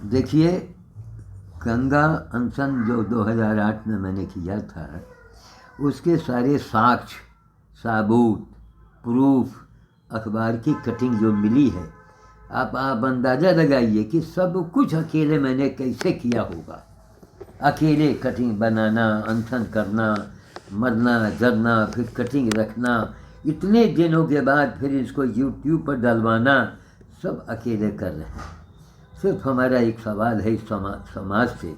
देखिए, गंगा अनशन जो 2008 में मैंने किया था, उसके सारे साक्ष्य, साबूत, प्रूफ, अखबार की कटिंग जो मिली है, आप अंदाज़ा लगाइए कि सब कुछ अकेले मैंने कैसे किया होगा। अकेले कटिंग बनाना, अनशन करना, मरना जरना, फिर कटिंग रखना, इतने दिनों के बाद फिर इसको यूट्यूब पर डलवाना, सब अकेले कर रहे हैं। सिर्फ हमारा एक सवाल है इस समाज से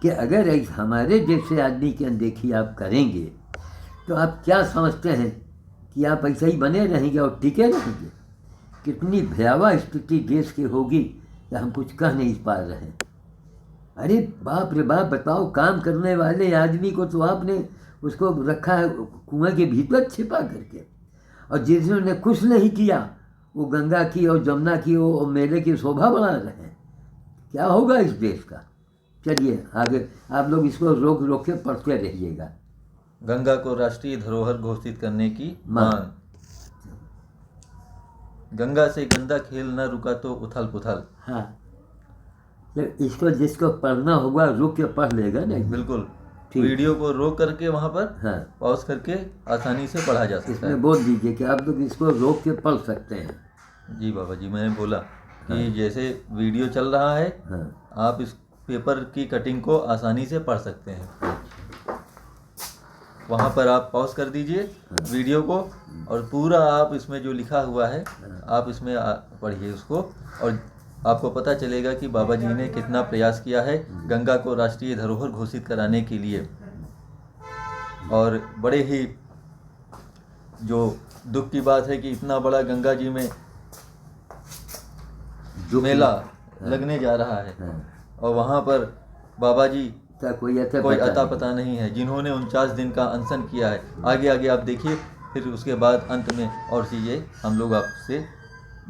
कि अगर हमारे जैसे आदमी की अनदेखी आप करेंगे तो आप क्या समझते हैं कि आप ऐसे ही बने रहेंगे और टिके रहेंगे? कितनी भयावह स्थिति देश की होगी कि हम कुछ कह नहीं पा रहे हैं। अरे बाप रे बाप, बताओ, काम करने वाले आदमी को तो आपने उसको रखा है कुएं के भीतर छिपा करके, और जिन्होंने कुछ नहीं किया वो गंगा की और जमुना की वो मेले की शोभा बढ़ा रहे हैं। क्या होगा इस देश का? चलिए आगे आप लोग इसको रोक रोक के पढ़ते रहिएगा। गंगा को राष्ट्रीय धरोहर घोषित करने की मांग। गंगा से गंदा खेल न रुका तो उथल पुथल। हाँ, इसको जिसको पढ़ना होगा रुक के पढ़ लेगा ना। बिल्कुल, वीडियो को रोक करके वहाँ पर पॉज करके आसानी से पढ़ा जा सकता है। इसमें बोल दीजिए कि आप लोग इसको रोक के पढ़ सकते हैं। जी बाबा जी, मैंने बोला कि जैसे वीडियो चल रहा है, आप इस पेपर की कटिंग को आसानी से पढ़ सकते हैं। वहाँ पर आप पॉज कर दीजिए वीडियो को, और पूरा आप इसमें जो लिखा हुआ है आप इसमें पढ़िए उसको, और आपको पता चलेगा कि बाबा जी ने कितना प्रयास किया है गंगा को राष्ट्रीय धरोहर घोषित कराने के लिए। और बड़े ही जो दुख की बात है कि इतना बड़ा गंगा जी में मेला लगने जा रहा है और वहाँ पर बाबा जी कोई अता पता नहीं है, जिन्होंने 49 दिन का अनशन किया है। आगे आगे आप देखिए, फिर उसके बाद अंत में और चीज़ें हम लोग आपसे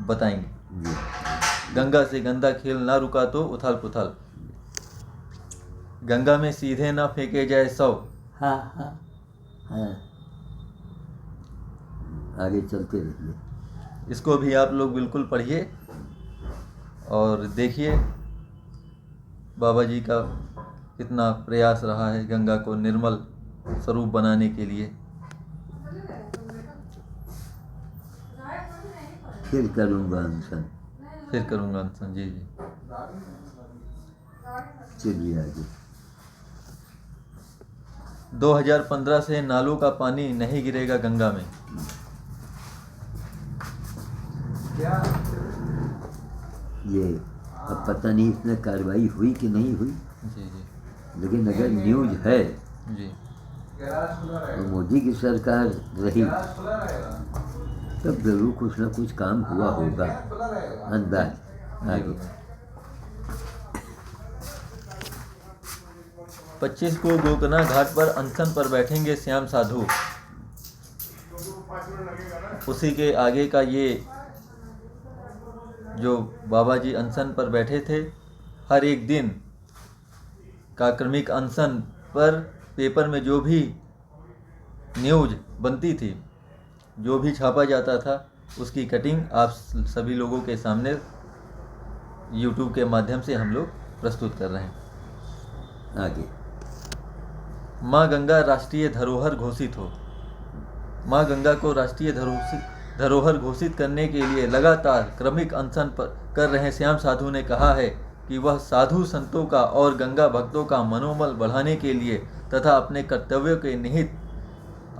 बताएंगे। गंगा से गंदा खेल ना रुका तो उथल पुथल। गंगा में सीधे ना फेंके जाए शव। हाँ हाँ हाँ, आगे चलते रहिए। इसको भी आप लोग बिल्कुल पढ़िए और देखिए बाबा जी का कितना प्रयास रहा है गंगा को निर्मल स्वरूप बनाने के लिए। फिर करूँगा अनशन, फिर करूँगा अनशन। जी जी, चलिए आगे। 2015 से नालों का पानी नहीं गिरेगा गंगा में। ये अब पता नहीं इसमें कार्रवाई हुई कि नहीं हुई। जी जी, लेकिन अगर न्यूज़ है जी, तो मोदी की सरकार रही तब जरूर कुछ ना कुछ काम हुआ होगा, अंदाज। आगे 25 को गोकर्णा घाट पर अनशन पर बैठेंगे श्याम साधु। उसी के आगे का ये जो बाबा जी अनशन पर बैठे थे, हर एक दिन का क्रमिक अनशन पर पेपर में जो भी न्यूज़ बनती थी, जो भी छापा जाता था, उसकी कटिंग आप सभी लोगों के सामने YouTube के माध्यम से हम लोग प्रस्तुत कर रहे हैं। आगे माँ गंगा राष्ट्रीय धरोहर घोषित हो। माँ गंगा को राष्ट्रीय धरोहर घोषित करने के लिए लगातार क्रमिक अनशन पर कर रहे श्याम साधु ने कहा है कि वह साधु संतों का और गंगा भक्तों का मनोबल बढ़ाने के लिए तथा अपने कर्तव्यों के निहित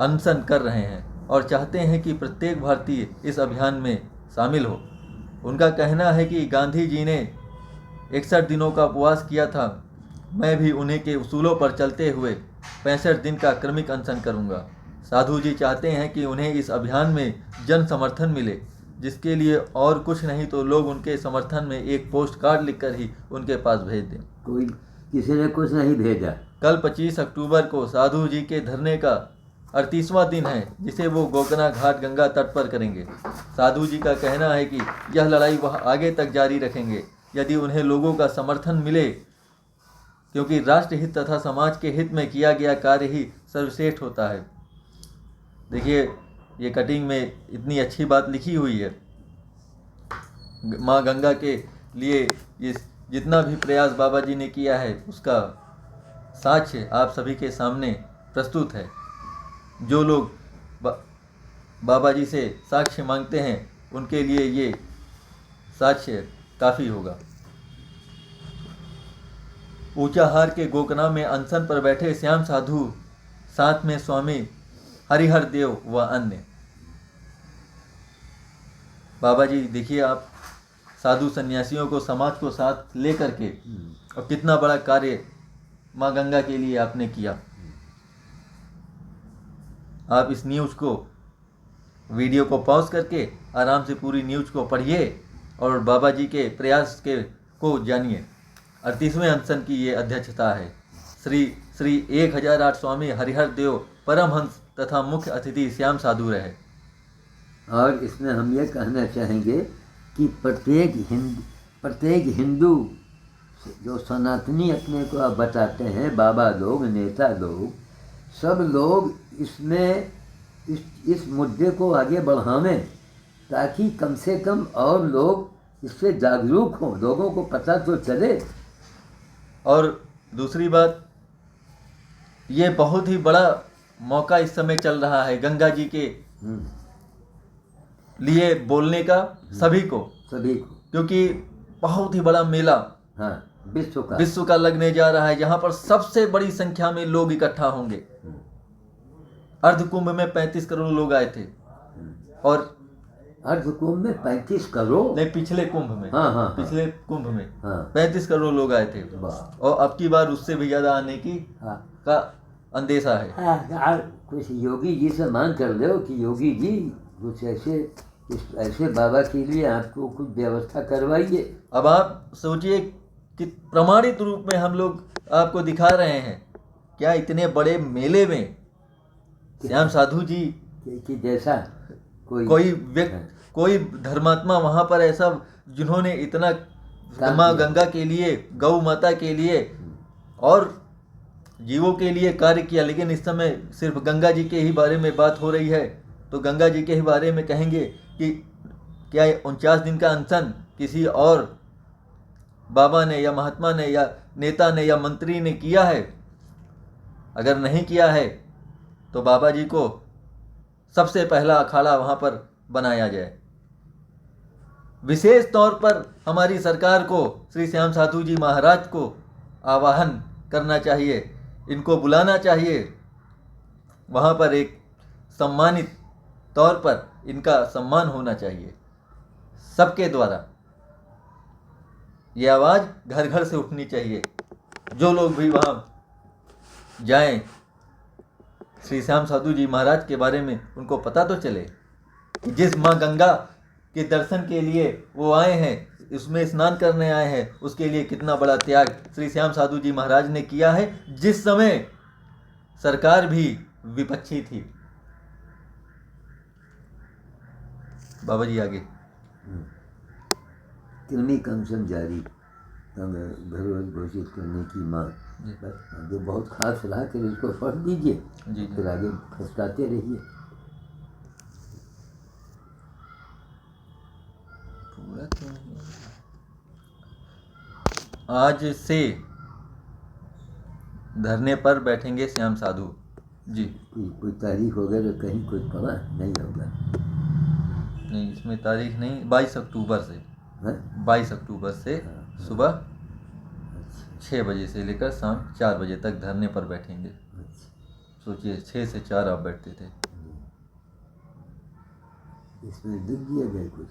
अनशन कर रहे हैं और चाहते हैं कि प्रत्येक भारतीय इस अभियान में शामिल हो। उनका कहना है कि गांधी जी ने 61 दिनों का उपवास किया था, मैं भी उन्हीं के उसूलों पर चलते हुए 65 दिन का क्रमिक अनशन करूंगा। साधु जी चाहते हैं कि उन्हें इस अभियान में जन समर्थन मिले, जिसके लिए और कुछ नहीं तो लोग उनके समर्थन में एक पोस्ट कार्ड लिखकर ही उनके पास भेज दें। कोई किसी ने कुछ नहीं भेजा। कल 25 अक्टूबर को साधु जी के धरने का 38वां दिन है, जिसे वो गोकर्णा घाट गंगा तट पर करेंगे। साधु जी का कहना है कि यह लड़ाई वह आगे तक जारी रखेंगे यदि उन्हें लोगों का समर्थन मिले, क्योंकि राष्ट्र हित तथा समाज के हित में किया गया कार्य ही सर्वश्रेष्ठ होता है। देखिए, ये कटिंग में इतनी अच्छी बात लिखी हुई है। माँ गंगा के लिए जितना भी प्रयास बाबा जी ने किया है उसका साक्ष्य आप सभी के सामने प्रस्तुत है। जो लोग बाबा जी से साक्ष्य मांगते हैं उनके लिए ये साक्ष्य काफ़ी होगा। ऊंचाहार के गोकना में अनशन पर बैठे श्याम साधु, साथ में स्वामी हरिहर देव व अन्य। बाबा जी देखिए, आप साधु सन्यासियों को, समाज को साथ लेकर के और कितना बड़ा कार्य माँ गंगा के लिए आपने किया। आप इस न्यूज़ को, वीडियो को पॉज करके आराम से पूरी न्यूज़ को पढ़िए और बाबा जी के प्रयास को जानिए। 38वें अनशन की ये अध्यक्षता है। श्री 1008 स्वामी हरिहर देव परमहंस तथा मुख्य अतिथि श्याम साधु रहे। और इसमें हम ये कहना चाहेंगे कि प्रत्येक हिंदू जो सनातनी अपने को आप बताते हैं, बाबा लोग, नेता लोग, सब लोग इसमें इस मुद्दे को आगे बढ़ावें ताकि कम से कम और लोग इससे जागरूक हों, लोगों को पता तो चले। और दूसरी बात, ये बहुत ही बड़ा मौका इस समय चल रहा है गंगा जी के लिए बोलने का सभी को, क्योंकि बहुत ही बड़ा मेला, हाँ, विश्व का लगने जा रहा है, जहां पर सबसे बड़ी संख्या में लोग इकट्ठा होंगे। अर्ध कुंभ में 35 करोड़ लोग आए थे, और अर्ध कुंभ में 35 करोड़ नहीं, पिछले कुंभ में, हाँ, पिछले कुंभ में हाँ, 35 करोड़ लोग आए थे, और अब की बार उससे भी ज्यादा आने की का अंदेशा है। कुछ योगी जी से मांग कर लो कि योगी जी कुछ ऐसे बाबा के लिए आपको कुछ व्यवस्था करवाइए। अब आप सोचिए कि प्रमाणित रूप में हम लोग आपको दिखा रहे हैं, क्या इतने बड़े मेले में श्याम साधु जी कि जैसा कोई धर्मात्मा वहां पर ऐसा, जिन्होंने इतना माँ गंगा के लिए, गौ माता के लिए और जीवों के लिए कार्य किया, लेकिन इस समय सिर्फ गंगा जी के ही बारे में बात हो रही है। तो गंगा जी के ही बारे में कहेंगे कि क्या 49 दिन का अनशन किसी और बाबा ने या महात्मा ने या नेता ने या मंत्री ने किया है? अगर नहीं किया है तो बाबा जी को सबसे पहला अखाड़ा वहाँ पर बनाया जाए। विशेष तौर पर हमारी सरकार को, श्री श्याम साधु जी महाराज को आवाहन करना चाहिए, इनको बुलाना चाहिए, वहाँ पर एक सम्मानित तौर पर इनका सम्मान होना चाहिए सबके द्वारा। ये आवाज़ घर घर से उठनी चाहिए। जो लोग भी वहाँ जाएं, श्री श्याम साधु जी महाराज के बारे में उनको पता तो चले कि जिस माँ गंगा के दर्शन के लिए वो आए हैं, उसमें स्नान करने आए हैं, उसके लिए कितना बड़ा त्याग श्री श्याम साधु जी महाराज ने किया है, जिस समय सरकार भी विपक्षी थी। बाबा जी आगे। कृमि कंसन जारी धरोहर घोषित करने की मांग, जो बहुत खास सलाह कर इसको पढ़ दीजिए जी, फिर आगे खसकाते रहिए। पूरा क्यों नहीं? आज से धरने पर बैठेंगे श्याम साधु जी। कोई तारीख वगैरह कहीं कोई पड़ा नहीं होगा? नहीं, इसमें तारीख नहीं। 22 अक्टूबर से, 22 अक्टूबर से सुबह 6 बजे से लेकर शाम 4 बजे तक धरने पर बैठेंगे। सोचिए, 6 से 4 आप बैठते थे। इसमें लिख दिया गया कुछ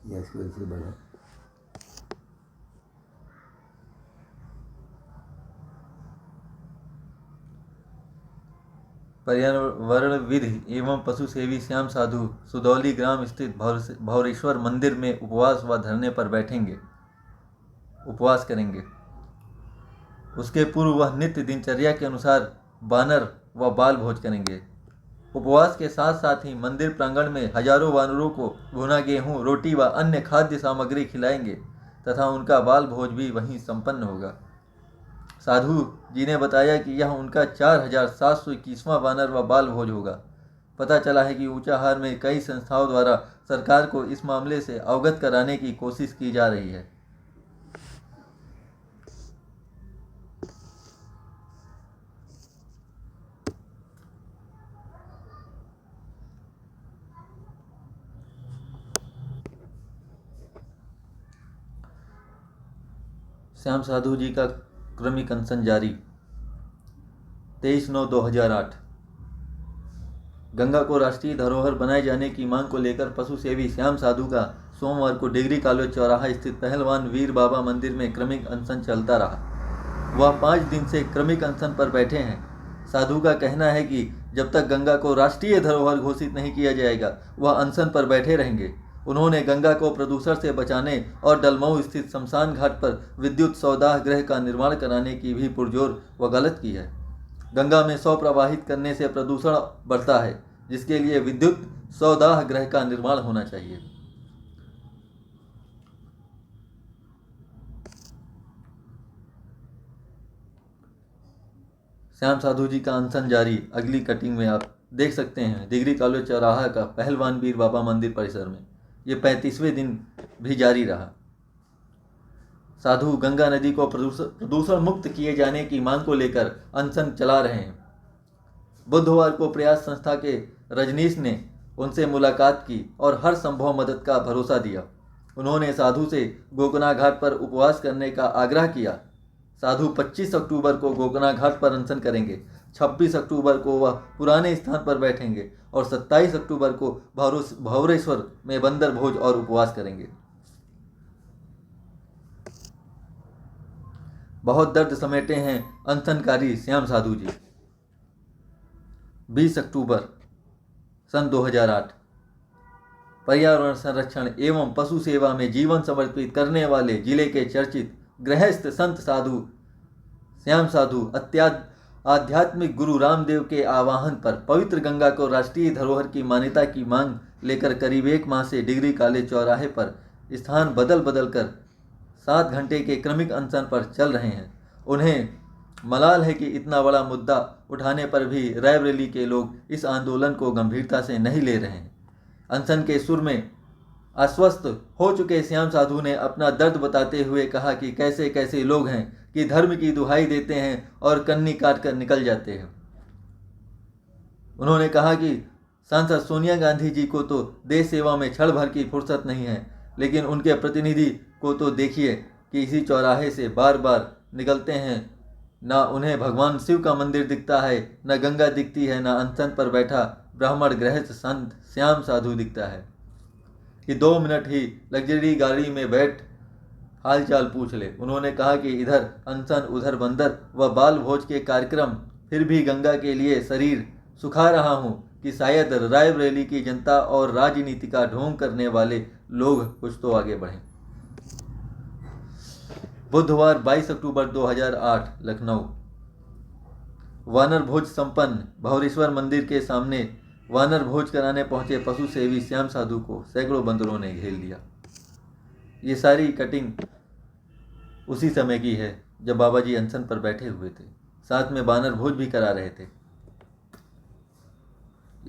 या इसको ऐसे बढ़ा? पर्यावरणविद एवं पशु सेवी श्याम साधु सुदौली ग्राम स्थित भौरेश्वर मंदिर में उपवास व धरने पर बैठेंगे, उपवास करेंगे। उसके पूर्व वह नित्य दिनचर्या के अनुसार वानर व बाल भोज करेंगे। उपवास के साथ साथ ही मंदिर प्रांगण में हजारों वानरों को भुना गेहूं, रोटी व अन्य खाद्य सामग्री खिलाएंगे तथा उनका बाल भोज भी वहीं संपन्न होगा। साधु जी ने बताया कि यह उनका 4721वां वानर व बाल भोज होगा। पता चला है कि ऊंचाहार में कई संस्थाओं द्वारा सरकार को इस मामले से अवगत कराने की कोशिश की जा रही है। श्याम साधु जी का क्रमिक अनशन जारी। 23/9/2008 गंगा को राष्ट्रीय धरोहर बनाए जाने की मांग को लेकर पशु सेवी श्याम साधु का सोमवार को डिग्री कॉलेज चौराहा स्थित पहलवान वीर बाबा मंदिर में क्रमिक अनशन चलता रहा। वह 5 दिन से क्रमिक अनशन पर बैठे हैं। साधु का कहना है कि जब तक गंगा को राष्ट्रीय धरोहर घोषित नहीं किया जाएगा वह अनशन पर बैठे रहेंगे। उन्होंने गंगा को प्रदूषण से बचाने और डलमऊ स्थित शमशान घाट पर विद्युत सौदाह गृह का निर्माण कराने की भी पुरजोर वकालत की है। गंगा में शव प्रवाहित करने से प्रदूषण बढ़ता है, जिसके लिए विद्युत सौदाह गृह का निर्माण होना चाहिए। श्याम साधु जी का अनशन जारी। अगली कटिंग में आप देख सकते हैं डिग्री कॉलेज चौराहा का पहलवान वीर बाबा मंदिर परिसर में ये 35वें दिन भी जारी रहा। साधु गंगा नदी को प्रदूषण मुक्त किए जाने की मांग को लेकर अनशन चला रहे हैं। बुधवार को प्रयास संस्था के रजनीश ने उनसे मुलाकात की और हर संभव मदद का भरोसा दिया। उन्होंने साधु से गोकना घाट पर उपवास करने का आग्रह किया। साधु 25 अक्टूबर को गोकना घाट पर अनशन करेंगे, 26 अक्टूबर को वह पुराने स्थान पर बैठेंगे और 27 अक्टूबर को भौरेश्वर में बंदर भोज और उपवास करेंगे। बहुत दर्द समेटे हैं अनशनकारी श्याम साधु जी। 20 अक्टूबर सन 2008 पर्यावरण संरक्षण एवं पशु सेवा में जीवन समर्पित करने वाले जिले के चर्चित गृहस्थ संत साधु श्याम साधु आध्यात्मिक गुरु रामदेव के आह्वान पर पवित्र गंगा को राष्ट्रीय धरोहर की मान्यता की मांग लेकर करीब 1 माह से डिग्री कॉलेज चौराहे पर स्थान बदल बदल कर 7 घंटे के क्रमिक अनशन पर चल रहे हैं। उन्हें मलाल है कि इतना बड़ा मुद्दा उठाने पर भी रायबरेली के लोग इस आंदोलन को गंभीरता से नहीं ले रहे हैं। अनशन के सुर में आश्वस्त हो चुके श्याम साधु ने अपना दर्द बताते हुए कहा कि कैसे कैसे लोग हैं कि धर्म की दुहाई देते हैं और कन्नी काट कर निकल जाते हैं। उन्होंने कहा कि सांसद सोनिया गांधी जी को तो देश सेवा में क्षण भर की फुर्सत नहीं है, लेकिन उनके प्रतिनिधि को तो देखिए कि इसी चौराहे से बार बार निकलते हैं। ना उन्हें भगवान शिव का मंदिर दिखता है, न गंगा दिखती है, न अनशन पर बैठा ब्राह्मण गृहस्थ संत श्याम साधु दिखता है कि 2 मिनट ही लग्जरी गाड़ी में बैठ हालचाल पूछ ले। उन्होंने कहा कि इधर अनशन उधर बंदर व बाल भोज के कार्यक्रम, फिर भी गंगा के लिए शरीर सुखा रहा हूँ कि शायद रायबरेली की जनता और राजनीति का ढोंग करने वाले लोग कुछ तो आगे बढ़ें। बुधवार 22 अक्टूबर 2008 लखनऊ वानर भोज संपन्न। भौरेश्वर मंदिर के सामने वानर भोज कराने पहुंचे पशु सेवी श्याम साधु को सैकड़ों बंदरों ने घेर लिया। ये सारी कटिंग उसी समय की है जब बाबा जी अनशन पर बैठे हुए थे, साथ में वानर भोज भी करा रहे थे।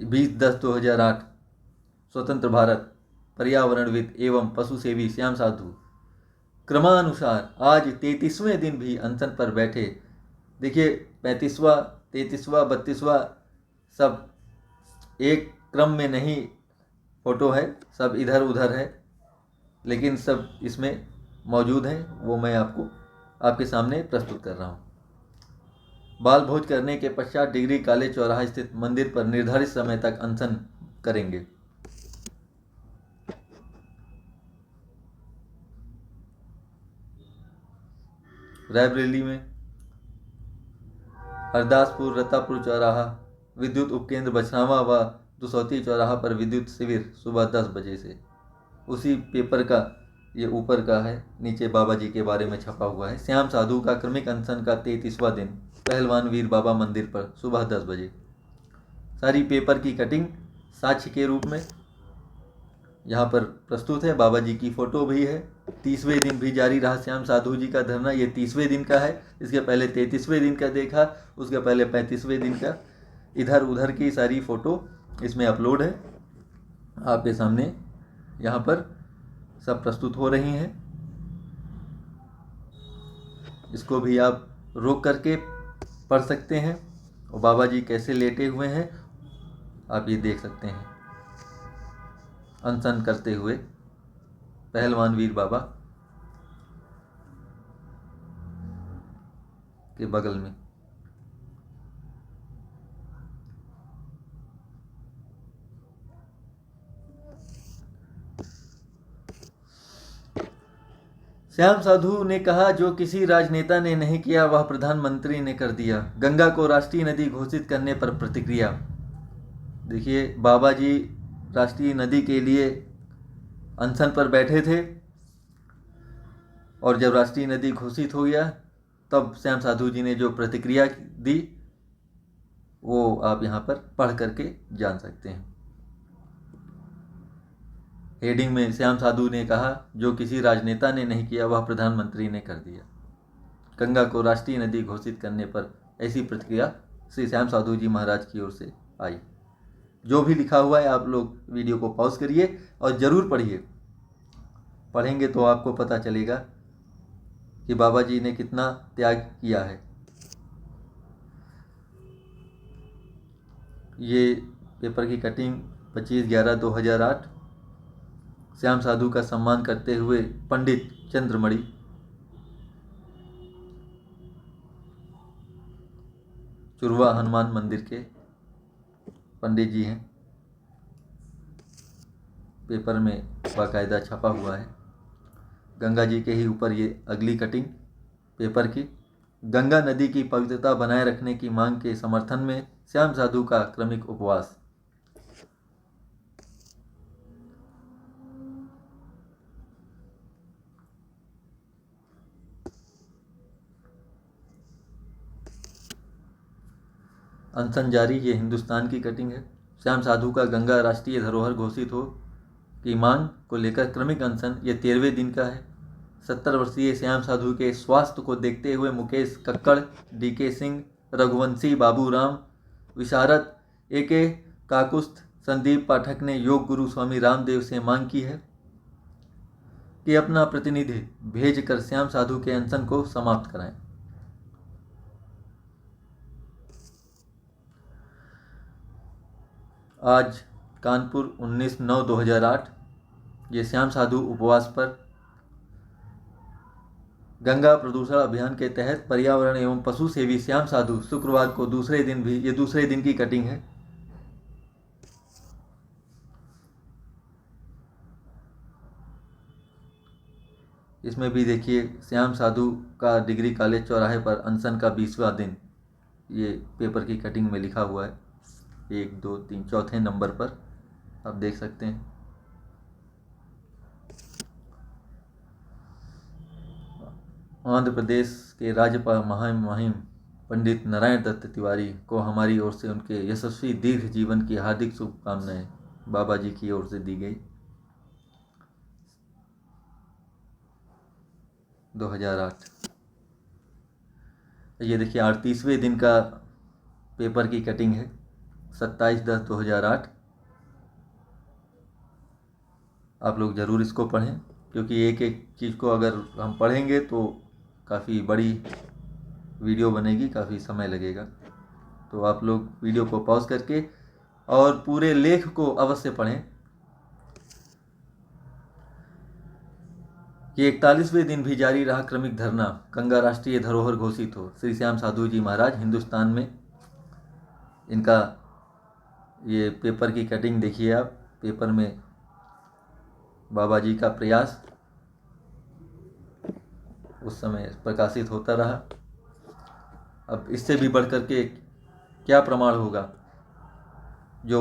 20/10/2008 स्वतंत्र भारत पर्यावरणविद एवं पशु सेवी श्याम साधु क्रमानुसार आज 33वें दिन भी अनशन पर बैठे। देखिए 35वां, 33वां, 32वां सब एक क्रम में नहीं फोटो है, सब इधर उधर है, लेकिन सब इसमें मौजूद हैं। वो मैं आपको आपके सामने प्रस्तुत कर रहा हूँ। बाल भोज करने के पश्चात डिग्री कॉलेज चौराहा स्थित मंदिर पर निर्धारित समय तक अनशन करेंगे। रायबरेली में हरदासपुर रतापुर चौराहा विद्युत उपकेंद्र बछनावा व दुसौती चौराहा पर विद्युत शिविर सुबह 10 बजे से। उसी पेपर का ये ऊपर का है, नीचे बाबा जी के बारे में छपा हुआ है। श्याम साधु का क्रमिक अनशन का 33वां दिन पहलवान वीर बाबा मंदिर पर सुबह 10 बजे। सारी पेपर की कटिंग साक्ष्य के रूप में यहाँ पर प्रस्तुत है। बाबा जी की फ़ोटो भी है। 30वें दिन भी जारी रहा श्याम साधु जी का धरना। ये 30वें दिन का है। इसके पहले 33वें दिन का देखा, उसके पहले 35वें दिन का। इधर उधर की सारी फ़ोटो इसमें अपलोड है, आपके सामने यहाँ पर सब प्रस्तुत हो रही हैं। इसको भी आप रोक करके पढ़ सकते हैं और बाबा जी कैसे लेटे हुए हैं आप ये देख सकते हैं, अनशन करते हुए पहलवान वीर बाबा के बगल में। श्याम साधु ने कहा, जो किसी राजनेता ने नहीं किया वह प्रधानमंत्री ने कर दिया। गंगा को राष्ट्रीय नदी घोषित करने पर प्रतिक्रिया। देखिए, बाबा जी राष्ट्रीय नदी के लिए अनशन पर बैठे थे और जब राष्ट्रीय नदी घोषित हो गया तब श्याम साधु जी ने जो प्रतिक्रिया दी वो आप यहाँ पर पढ़ करके जान सकते हैं। हेडिंग में श्याम साधु ने कहा, जो किसी राजनेता ने नहीं किया वह प्रधानमंत्री ने कर दिया। गंगा को राष्ट्रीय नदी घोषित करने पर ऐसी प्रतिक्रिया श्री श्याम साधु जी महाराज की ओर से आई। जो भी लिखा हुआ है आप लोग वीडियो को पॉज करिए और ज़रूर पढ़िए। पढ़ेंगे तो आपको पता चलेगा कि बाबा जी ने कितना त्याग किया है। ये पेपर की कटिंग 25/11/2008 श्याम साधु का सम्मान करते हुए पंडित चंद्रमणि चुरवा हनुमान मंदिर के पंडित जी हैं। पेपर में बाकायदा छपा हुआ है। गंगा जी के ही ऊपर ये अगली कटिंग पेपर की। गंगा नदी की पवित्रता बनाए रखने की मांग के समर्थन में श्याम साधु का क्रमिक उपवास। अनशन जारी, ये हिंदुस्तान की कटिंग है। श्याम साधु का गंगा राष्ट्रीय धरोहर घोषित हो की मांग को लेकर क्रमिक अनशन, ये 13वें दिन का है। 70 वर्षीय श्याम साधु के स्वास्थ्य को देखते हुए मुकेश कक्कड़, डीके सिंह, रघुवंशी बाबूराम, विशारद AK काकुस्थ, संदीप पाठक ने योग गुरु स्वामी रामदेव से मांग की है कि अपना प्रतिनिधि भेजकर श्याम साधु के अनशन को समाप्त कराएं। आज कानपुर 19/9/2008 ये श्याम साधु उपवास पर गंगा प्रदूषण अभियान के तहत पर्यावरण एवं पशु सेवी श्याम साधु शुक्रवार को दूसरे दिन भी, ये दूसरे दिन की कटिंग है। इसमें भी देखिए श्याम साधु का डिग्री कॉलेज चौराहे पर अनशन का 20वां दिन, ये पेपर की कटिंग में लिखा हुआ है। 1 2 3 चौथे नंबर पर आप देख सकते हैं। आंध्र प्रदेश के राज्यपाल महामहिम पंडित नारायण दत्त तिवारी को हमारी ओर से उनके यशस्वी दीर्घ जीवन की हार्दिक शुभकामनाएं बाबा जी की ओर से दी गई। 2008 ये देखिए 38वें दिन का पेपर की कटिंग है। 27/10/2008 आप लोग ज़रूर इसको पढ़ें, क्योंकि एक एक चीज़ को अगर हम पढ़ेंगे तो काफ़ी बड़ी वीडियो बनेगी, काफ़ी समय लगेगा। तो आप लोग वीडियो को पॉज करके और पूरे लेख को अवश्य पढ़ें। ये 41वें दिन भी जारी रहा क्रमिक धरना। गंगा राष्ट्रीय धरोहर घोषित हो। श्री श्याम साधु जी महाराज हिंदुस्तान में, इनका ये पेपर की कटिंग देखिए आप। पेपर में बाबा जी का प्रयास उस समय प्रकाशित होता रहा। अब इससे भी बढ़ कर के क्या प्रमाण होगा जो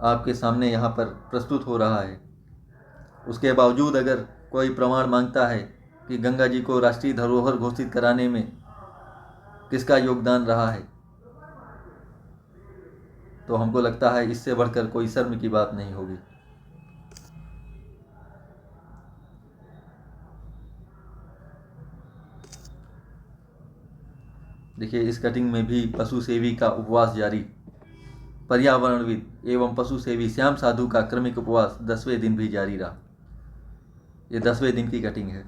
आपके सामने यहाँ पर प्रस्तुत हो रहा है। उसके बावजूद अगर कोई प्रमाण मांगता है कि गंगा जी को राष्ट्रीय धरोहर घोषित कराने में किसका योगदान रहा है, तो हमको लगता है इससे बढ़कर कोई शर्म की बात नहीं होगी। देखिए इस कटिंग में भी पशु सेवी का उपवास जारी। पर्यावरणविद एवं पशु सेवी श्याम साधु का क्रमिक उपवास 10वें दिन भी जारी रहा। ये 10वें दिन की कटिंग है।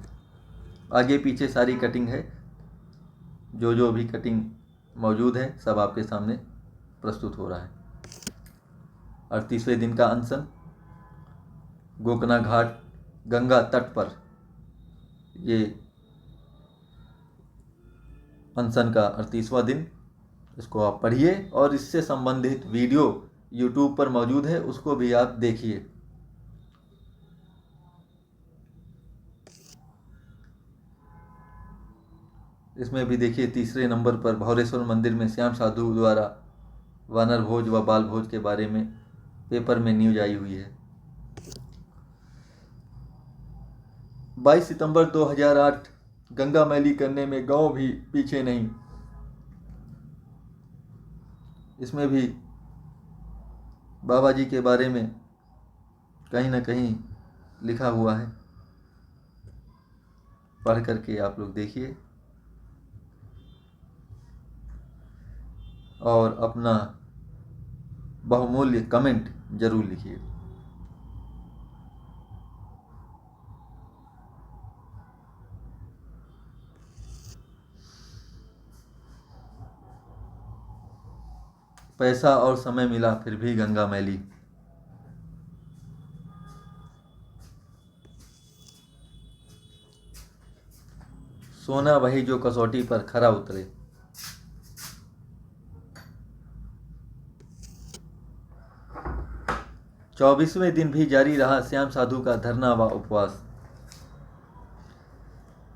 आगे पीछे सारी कटिंग है, जो भी कटिंग मौजूद है सब आपके सामने प्रस्तुत हो रहा है। 38वें दिन का अनशन, गोकना घाट गंगा तट पर ये अनशन का 38वां दिन। इसको आप पढ़िए और इससे संबंधित वीडियो YouTube पर मौजूद है, उसको भी आप देखिए। इसमें भी देखिए 3रे नंबर पर भौरेश्वर मंदिर में श्याम साधु द्वारा वानर भोज व बाल भोज के बारे में पेपर में न्यूज आई हुई है। 22 सितंबर 2008 गंगा मैली करने में गांव भी पीछे नहीं। इसमें भी बाबा जी के बारे में कहीं ना कहीं लिखा हुआ है, पढ़ करके आप लोग देखिए और अपना बहुमूल्य कमेंट जरूर लिखिए। पैसा और समय मिला फिर भी गंगा मैली। सोना वही जो कसौटी पर खरा उतरे। चौबीसवें दिन भी जारी रहा श्याम साधु का धरना व उपवास।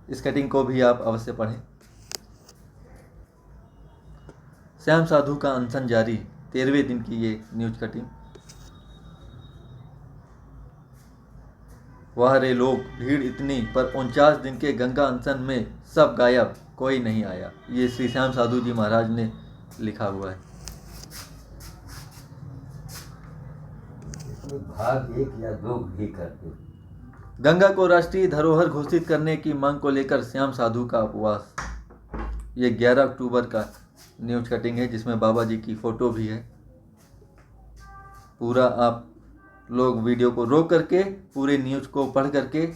इस कटिंग को भी आप अवश्य पढ़ें। श्याम साधु का अनशन जारी, 13वें दिन की ये न्यूज कटिंग। वाह रे लोग, भीड़ इतनी पर 49 दिन के गंगा अनशन में सब गायब, कोई नहीं आया। ये श्री श्याम साधु जी महाराज ने लिखा हुआ है। भाग 1 या 2 भी करते। गंगा को राष्ट्रीय धरोहर घोषित करने की मांग को लेकर श्याम साधु का उपवास। ये 11 अक्टूबर का न्यूज कटिंग है, जिसमें बाबा जी की फोटो भी है। पूरा आप लोग वीडियो को रोक करके पूरे न्यूज को पढ़ करके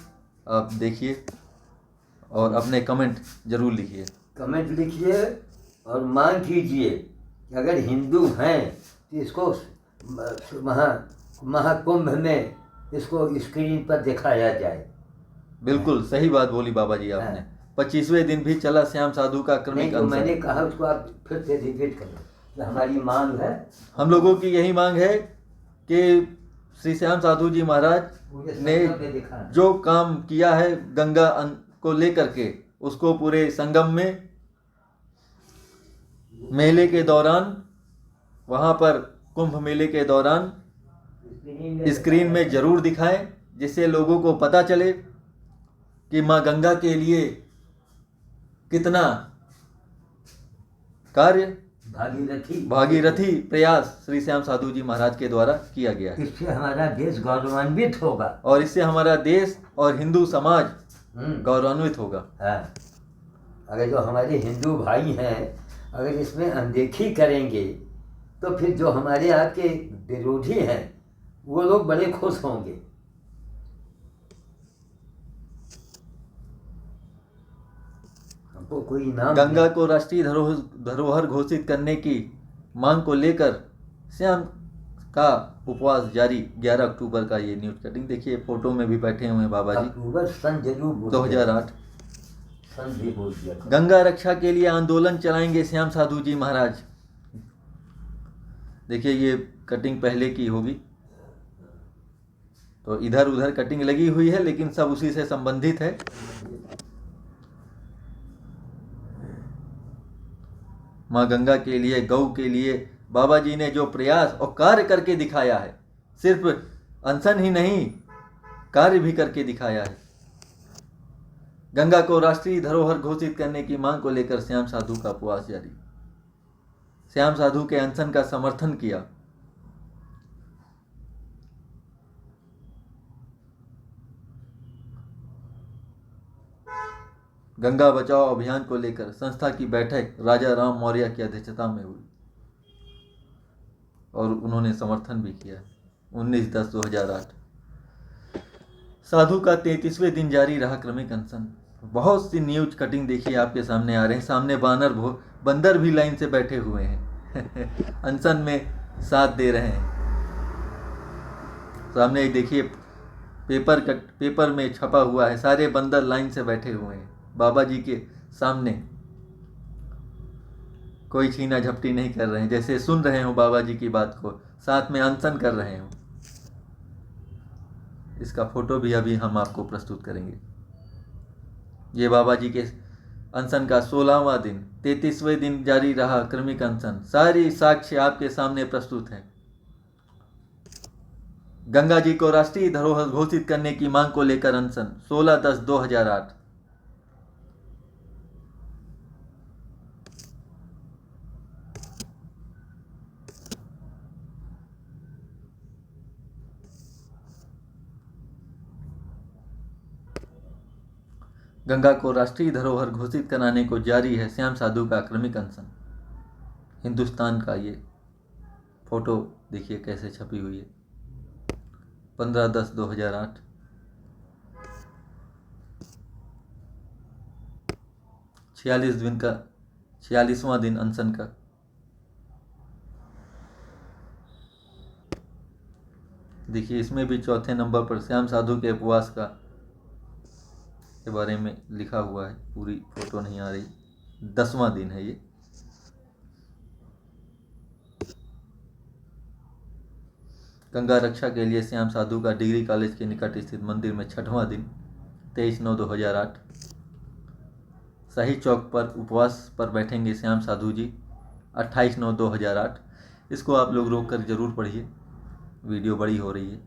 आप देखिए और अपने कमेंट जरूर लिखिए। कमेंट लिखिए और मांग कीजिए कि अगर हिंदू हैं तो इसको महाकुंभ में इसको स्क्रीन पर दिखाया जाए। बिल्कुल सही बात बोली बाबा जी आपने। 25वें दिन भी चला श्याम साधु का क्रमिक अनशन। मैंने कहा उसको आप फिर से रिपीट करो। हमारी मांग है, हम लोगों की यही मांग है कि श्री श्याम साधु जी महाराज ने जो काम किया है गंगा को लेकर के, उसको पूरे संगम में मेले के दौरान, वहाँ पर कुंभ मेले के दौरान स्क्रीन में जरूर दिखाएं, जिससे लोगों को पता चले कि माँ गंगा के लिए कितना कार्य भागीरथी प्रयास श्री श्याम साधु जी महाराज के द्वारा किया गया है। इससे हमारा देश गौरवान्वित होगा और इससे हमारा देश और हिंदू समाज गौरवान्वित होगा। अगर जो हमारे हिंदू भाई हैं अगर इसमें अनदेखी करेंगे तो फिर जो हमारे आपके विरोधी हैं वो लोग बड़े खुश होंगे। हमको कोई नाम गंगा को राष्ट्रीय धरोहर घोषित करने की मांग को लेकर श्याम का उपवास जारी। 11 अक्टूबर का ये न्यूज कटिंग देखिए, फोटो में भी बैठे हुए हैं बाबा जी। अक्टूबर सन जरूर 2008 सन भी बोल दिया। गंगा रक्षा के लिए आंदोलन चलाएंगे श्याम साधु जी महाराज। देखिए ये कटिंग पहले की होगी, तो इधर उधर कटिंग लगी हुई है लेकिन सब उसी से संबंधित है। माँ गंगा के लिए, गौ के लिए बाबा जी ने जो प्रयास और कार्य करके दिखाया है, सिर्फ अनशन ही नहीं कार्य भी करके दिखाया है। गंगा को राष्ट्रीय धरोहर घोषित करने की मांग को लेकर श्याम साधु का उपवास जारी। श्याम साधु के अनशन का समर्थन किया। गंगा बचाओ अभियान को लेकर संस्था की बैठक राजा राम मौर्य की अध्यक्षता में हुई। और उन्होंने समर्थन भी किया। 19/10/2008 साधु का 33वें दिन जारी रहा क्रमिक अनशन। बहुत सी न्यूज कटिंग देखिए आपके सामने आ रहे हैं। सामने बंदर भी लाइन से बैठे हुए हैं अनशन में साथ दे रहे हैं। सामने देखिए पेपर में छपा हुआ है, सारे बंदर लाइन से बैठे हुए हैं बाबा जी के सामने। कोई छीना झपटी नहीं कर रहे हैं, जैसे सुन रहे हो बाबा जी की बात को, साथ में अनशन कर रहे हो। इसका फोटो भी अभी हम आपको प्रस्तुत करेंगे। ये बाबा जी के अनशन का 16वां दिन, 33वें दिन जारी रहा क्रमिक अनशन। सारी साक्ष्य आपके सामने प्रस्तुत है। गंगा जी को राष्ट्रीय धरोहर घोषित करने की मांग को लेकर अनशन 16/10/2008। गंगा को राष्ट्रीय धरोहर घोषित कराने को जारी है श्याम साधु का क्रमिक अनशन। हिंदुस्तान का ये फोटो देखिए कैसे छपी हुई है। 15/10/2008 46वां दिन अनशन का। देखिए इसमें भी चौथे नंबर पर श्याम साधु के उपवास के बारे में लिखा हुआ है। पूरी फोटो नहीं आ रही। 10वां दिन है ये। गंगा रक्षा के लिए श्याम साधु का डिग्री कॉलेज के निकट स्थित मंदिर में 6वां दिन, 23/9/2008। सही चौक पर उपवास पर बैठेंगे श्याम साधु जी, 28/9/2008। इसको आप लोग रोक कर जरूर पढ़िए, वीडियो बड़ी हो रही है।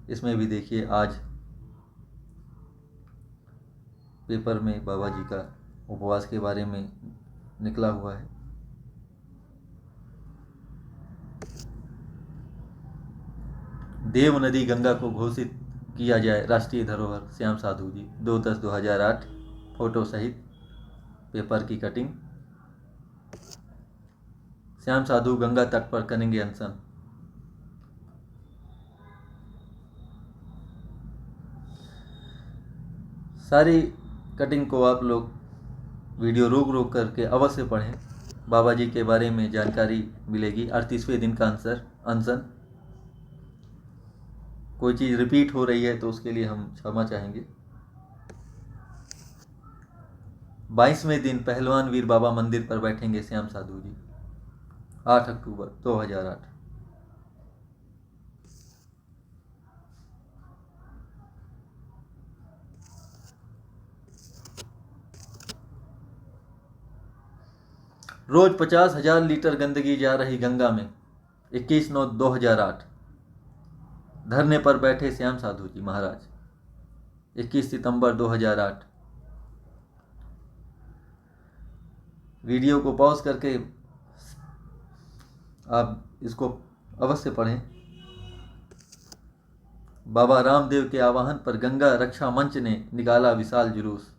इसमें भी देखिए आज पेपर में बाबा जी का उपवास के बारे में निकला हुआ है। देव नदी गंगा को घोषित किया जाए राष्ट्रीय धरोहर, श्याम साधु जी, 2/10/2008 फोटो सहित पेपर की कटिंग। श्याम साधु गंगा तट पर करेंगे अनशन। सारी कटिंग को आप लोग वीडियो रोक करके अवश्य पढ़ें। बाबा जी के बारे में जानकारी मिलेगी। 38वें दिन का अनशन। कोई चीज़ रिपीट हो रही है तो उसके लिए हम क्षमा चाहेंगे। 22वें दिन पहलवान वीर बाबा मंदिर पर बैठेंगे श्याम साधु जी, 8 अक्टूबर 2008। रोज 50,000 लीटर गंदगी जा रही गंगा में, 21/9/2008। धरने पर बैठे श्याम साधु जी महाराज, 21 सितंबर 2008। वीडियो को पॉज करके आप इसको अवश्य पढ़ें। बाबा रामदेव के आह्वान पर गंगा रक्षा मंच ने निकाला विशाल जुलूस।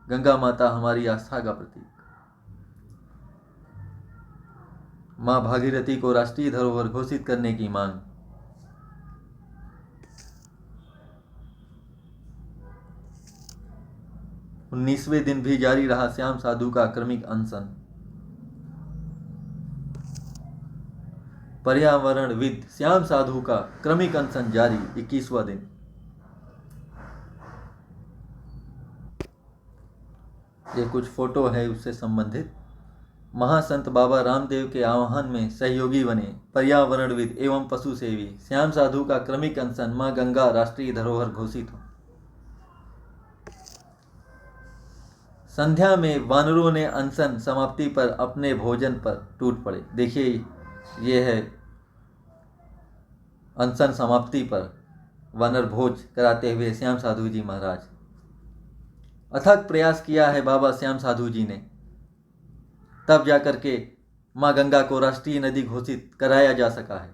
गंगा माता हमारी आस्था का प्रतीक। मां भागीरथी को राष्ट्रीय धरोहर घोषित करने की मांग। उन्नीसवें दिन भी जारी रहा श्याम साधु का क्रमिक अनशन। पर्यावरणविद श्याम साधु का क्रमिक अनशन जारी, 21वां दिन। ये कुछ फोटो है उससे संबंधित। महासंत बाबा रामदेव के आह्वान में सहयोगी बने पर्यावरणविद एवं पशु सेवी। श्याम साधु का क्रमिक अनशन, मां गंगा राष्ट्रीय धरोहर घोषित हो। संध्या में वानरों ने अनशन समाप्ति पर अपने भोजन पर टूट पड़े। देखिए ये है अनशन समाप्ति पर वानर भोज कराते हुए श्याम साधु जी महाराज। अथक प्रयास किया है बाबा श्याम साधु जी ने, तब जाकर के मां गंगा को राष्ट्रीय नदी घोषित कराया जा सका है।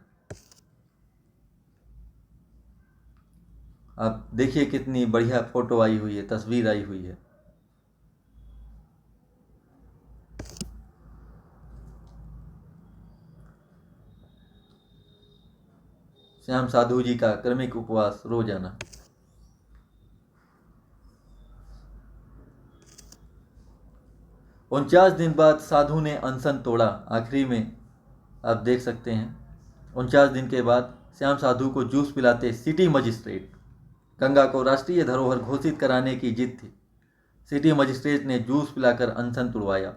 आप देखिए कितनी बढ़िया फोटो आई हुई है, तस्वीर आई हुई है। श्याम साधु जी का क्रमिक उपवास रोजाना। उनचास दिन बाद साधु ने अनशन तोड़ा। आखिरी में आप देख सकते हैं 49 दिन के बाद श्याम साधु को जूस पिलाते सिटी मजिस्ट्रेट। गंगा को राष्ट्रीय धरोहर घोषित कराने की जिद थी। सिटी मजिस्ट्रेट ने जूस पिलाकर अनशन तुड़वाया।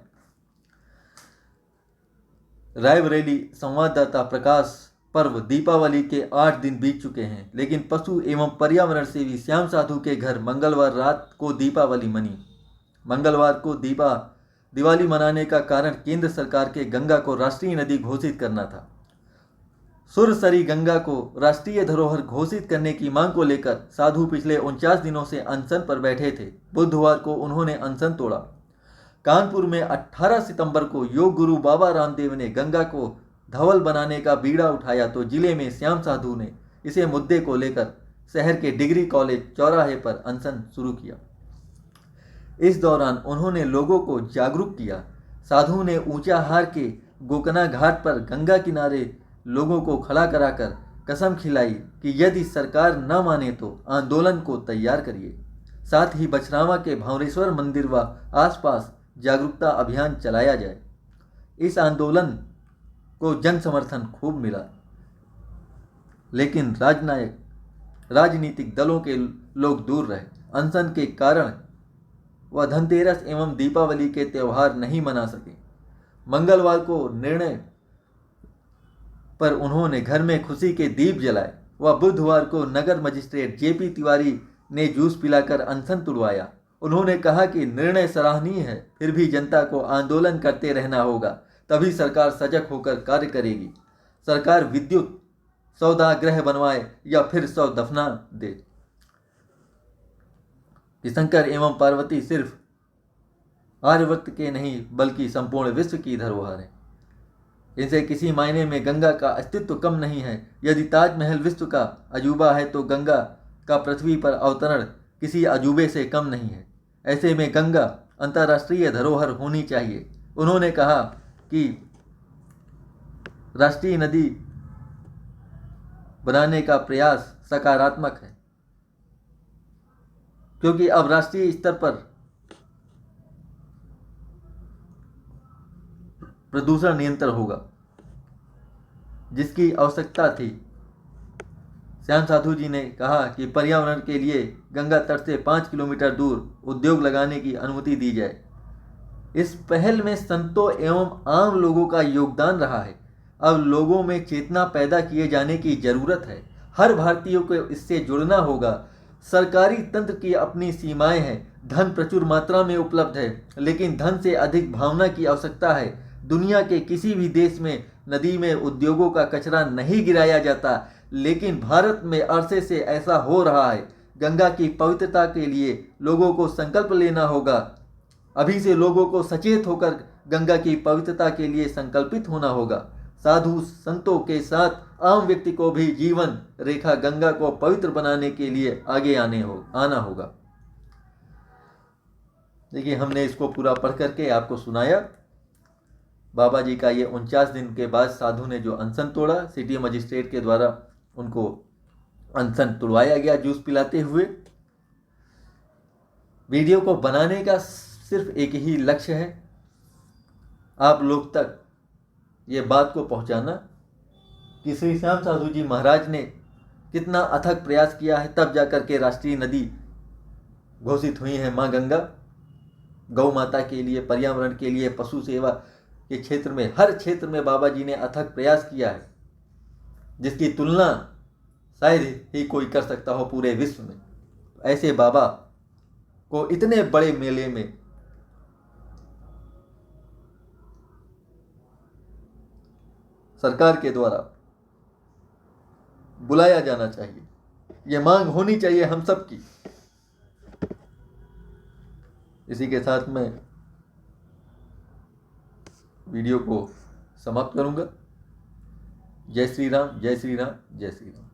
रायबरेली संवाददाता प्रकाश पर्व दीपावली के 8 दिन बीत चुके हैं, लेकिन पशु एवं पर्यावरण सेवी श्याम साधु के घर मंगलवार रात को दीपावली मनी। मंगलवार को दिवाली मनाने का कारण केंद्र सरकार के गंगा को राष्ट्रीय नदी घोषित करना था। सुरसरी गंगा को राष्ट्रीय धरोहर घोषित करने की मांग को लेकर साधु पिछले 49 दिनों से अनशन पर बैठे थे। बुधवार को उन्होंने अनशन तोड़ा। कानपुर में 18 सितंबर को योग गुरु बाबा रामदेव ने गंगा को धवल बनाने का बीड़ा उठाया तो जिले में श्याम साधु ने इसे मुद्दे को लेकर शहर के डिग्री कॉलेज चौराहे पर अनशन शुरू किया। इस दौरान उन्होंने लोगों को जागरूक किया। साधु ने ऊंचाहार के गोकना घाट पर गंगा किनारे लोगों को खड़ा कराकर कसम खिलाई कि यदि सरकार न माने तो आंदोलन को तैयार करिए। साथ ही बछरावा के भावरेश्वर मंदिर व आसपास जागरूकता अभियान चलाया जाए। इस आंदोलन को जन समर्थन खूब मिला, लेकिन राजनीतिक दलों के लोग दूर रहे। अनशन के कारण वह धनतेरस एवं दीपावली के त्यौहार नहीं मना सके। मंगलवार को निर्णय पर उन्होंने घर में खुशी के दीप जलाए। वह बुधवार को नगर मजिस्ट्रेट जेपी तिवारी ने जूस पिलाकर अनशन तुड़वाया। उन्होंने कहा कि निर्णय सराहनीय है, फिर भी जनता को आंदोलन करते रहना होगा, तभी सरकार सजग होकर कार्य करेगी। सरकार विद्युत सौदागृह बनवाए या फिर 100 दफना दे। कि शंकर एवं पार्वती सिर्फ आर्यवर्त के नहीं बल्कि संपूर्ण विश्व की धरोहर है। इनसे किसी मायने में गंगा का अस्तित्व कम नहीं है। यदि ताजमहल विश्व का अजूबा है तो गंगा का पृथ्वी पर अवतरण किसी अजूबे से कम नहीं है। ऐसे में गंगा अंतर्राष्ट्रीय धरोहर होनी चाहिए। उन्होंने कहा कि राष्ट्रीय नदी बनाने का प्रयास सकारात्मक है, क्योंकि अब राष्ट्रीय स्तर पर प्रदूषण नियंत्रण होगा, जिसकी आवश्यकता थी। श्याम साधु जी ने कहा कि पर्यावरण के लिए गंगा तट से 5 किलोमीटर दूर उद्योग लगाने की अनुमति दी जाए। इस पहल में संतों एवं आम लोगों का योगदान रहा है। अब लोगों में चेतना पैदा किए जाने की जरूरत है। हर भारतीय को इससे जुड़ना होगा। सरकारी तंत्र की अपनी सीमाएं हैं। धन प्रचुर मात्रा में उपलब्ध है, लेकिन धन से अधिक भावना की आवश्यकता है। दुनिया के किसी भी देश में नदी में उद्योगों का कचरा नहीं गिराया जाता, लेकिन भारत में अरसे से ऐसा हो रहा है। गंगा की पवित्रता के लिए लोगों को संकल्प लेना होगा। अभी से लोगों को सचेत होकर गंगा की पवित्रता के लिए संकल्पित होना होगा। साधु संतों के साथ आम व्यक्ति को भी जीवन रेखा गंगा को पवित्र बनाने के लिए आगे आना होगा। देखिए, हमने इसको पूरा पढ़ करके आपको सुनाया। बाबा जी का ये 49 दिन के बाद साधु ने जो अनशन तोड़ा, सिटी मजिस्ट्रेट के द्वारा उनको अनशन तुड़वाया गया जूस पिलाते हुए। वीडियो को बनाने का सिर्फ एक ही लक्ष्य है, आप लोग तक ये बात को पहुंचाना कि श्री श्याम साधु जी महाराज ने कितना अथक प्रयास किया है, तब जाकर के राष्ट्रीय नदी घोषित हुई है माँ गंगा। गौ माता के लिए, पर्यावरण के लिए, पशु सेवा के क्षेत्र में, हर क्षेत्र में बाबा जी ने अथक प्रयास किया है, जिसकी तुलना शायद ही कोई कर सकता हो पूरे विश्व में। ऐसे बाबा को इतने बड़े मेले में सरकार के द्वारा बुलाया जाना चाहिए। ये मांग होनी चाहिए हम सब की। इसी के साथ मैं वीडियो को समाप्त करूंगा। जय श्री राम, जय श्री राम, जय श्री राम।